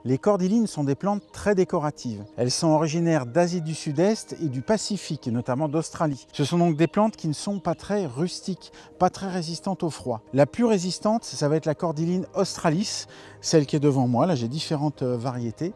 Les cordylines sont des plantes très décoratives. Elles sont originaires d'Asie du Sud-Est et du Pacifique, et notamment d'Australie. Ce sont donc des plantes qui ne sont pas très rustiques, pas très résistantes au froid. La plus résistante, ça va être la cordyline australis, celle qui est devant moi. Là, j'ai différentes variétés.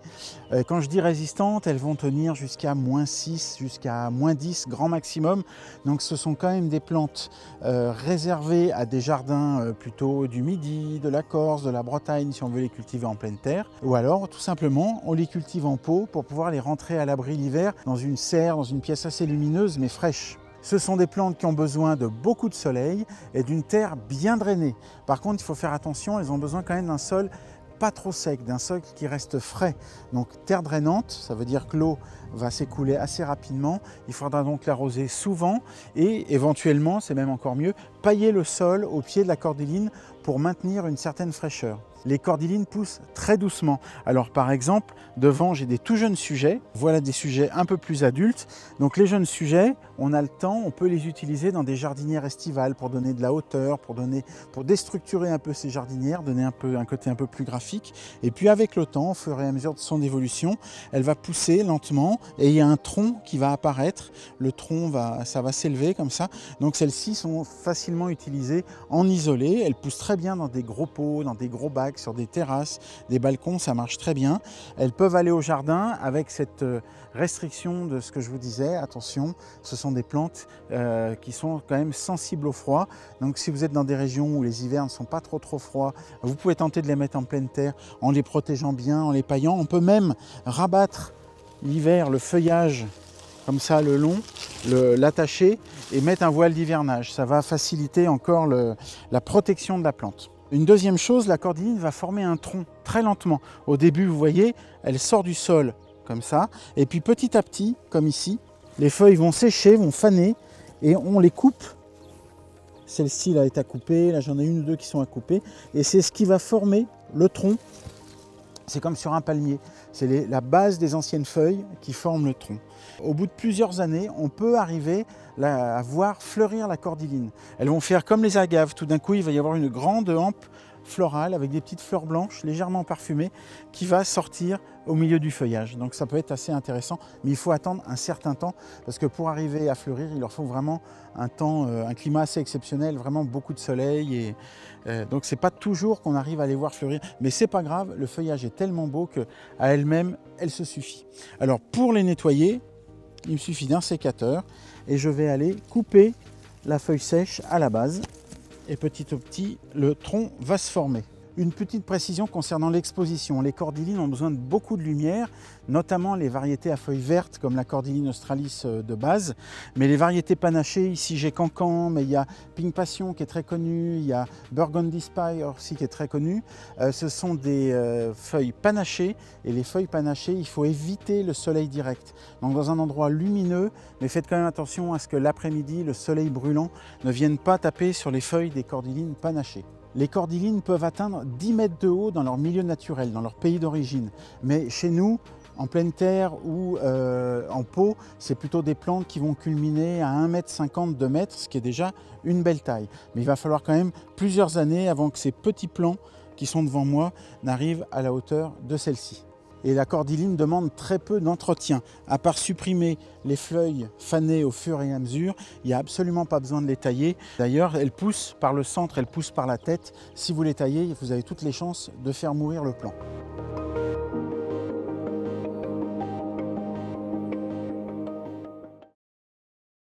Quand je dis résistante, elles vont tenir jusqu'à -6, jusqu'à -10 grand maximum. Donc ce sont quand même des plantes réservées à des jardins plutôt du Midi, de la Corse, de la Bretagne, si on veut les cultiver en pleine terre. Ou alors, tout simplement, on les cultive en pot pour pouvoir les rentrer à l'abri l'hiver dans une serre, dans une pièce assez lumineuse mais fraîche. Ce sont des plantes qui ont besoin de beaucoup de soleil et d'une terre bien drainée. Par contre, il faut faire attention, elles ont besoin quand même d'un sol pas trop sec, d'un sol qui reste frais. Donc terre drainante, ça veut dire que l'eau va s'écouler assez rapidement. Il faudra donc l'arroser souvent et éventuellement, c'est même encore mieux, pailler le sol au pied de la cordyline pour maintenir une certaine fraîcheur. Les cordylines poussent très doucement. Alors par exemple, devant j'ai des tout jeunes sujets, voilà des sujets un peu plus adultes. Donc les jeunes sujets, on a le temps, on peut les utiliser dans des jardinières estivales pour donner de la hauteur, pour déstructurer un peu ces jardinières, donner un côté un peu plus graphique. Et puis avec le temps, au fur et à mesure de son évolution, elle va pousser lentement et il y a un tronc qui va apparaître. Le tronc ça va s'élever comme ça. Donc celles-ci sont facilement utilisées en isolé. Elles poussent très bien dans des gros pots, dans des gros bacs, sur des terrasses, des balcons, ça marche très bien. Elles peuvent aller au jardin avec cette restriction de ce que je vous disais. Attention, ce sont des plantes qui sont quand même sensibles au froid. Donc si vous êtes dans des régions où les hivers ne sont pas trop froids, vous pouvez tenter de les mettre en pleine terre en les protégeant bien, en les paillant. On peut même rabattre l'hiver le feuillage comme ça le long, l'attacher et mettre un voile d'hivernage. Ça va faciliter encore la protection de la plante. Une deuxième chose, la cordyline va former un tronc très lentement. Au début, vous voyez, elle sort du sol comme ça. Et puis petit à petit, comme ici, les feuilles vont sécher, vont faner et on les coupe. Celle-ci là est à couper, là j'en ai une ou deux qui sont à couper. Et c'est ce qui va former le tronc. C'est comme sur un palmier. C'est la base des anciennes feuilles qui forment le tronc. Au bout de plusieurs années, on peut arriver à voir fleurir la cordyline. Elles vont faire comme les agaves. Tout d'un coup, il va y avoir une grande hampe florale avec des petites fleurs blanches légèrement parfumées qui va sortir au milieu du feuillage. Donc ça peut être assez intéressant, mais il faut attendre un certain temps parce que pour arriver à fleurir, il leur faut vraiment un climat assez exceptionnel, vraiment beaucoup de soleil. Donc c'est pas toujours qu'on arrive à les voir fleurir, mais c'est pas grave, le feuillage est tellement beau qu'à elle-même, elle se suffit. Alors pour les nettoyer, il me suffit d'un sécateur et je vais aller couper la feuille sèche à la base. Et petit à petit, le tronc va se former. Une petite précision concernant l'exposition. Les cordylines ont besoin de beaucoup de lumière, notamment les variétés à feuilles vertes comme la cordyline australis de base. Mais les variétés panachées, ici j'ai Cancan, mais il y a Pink Passion qui est très connu, il y a Burgundy Spire aussi qui est très connu. Ce sont des feuilles panachées et les feuilles panachées, il faut éviter le soleil direct. Donc dans un endroit lumineux, mais faites quand même attention à ce que l'après-midi, le soleil brûlant ne vienne pas taper sur les feuilles des cordylines panachées. Les cordylines peuvent atteindre 10 mètres de haut dans leur milieu naturel, dans leur pays d'origine. Mais chez nous, en pleine terre ou en pot, c'est plutôt des plantes qui vont culminer à 1,50 m, 2 m, ce qui est déjà une belle taille. Mais il va falloir quand même plusieurs années avant que ces petits plants qui sont devant moi n'arrivent à la hauteur de celle-ci. Et la cordyline demande très peu d'entretien. À part supprimer les feuilles fanées au fur et à mesure, il n'y a absolument pas besoin de les tailler. D'ailleurs, elles poussent par le centre, elles poussent par la tête. Si vous les taillez, vous avez toutes les chances de faire mourir le plant.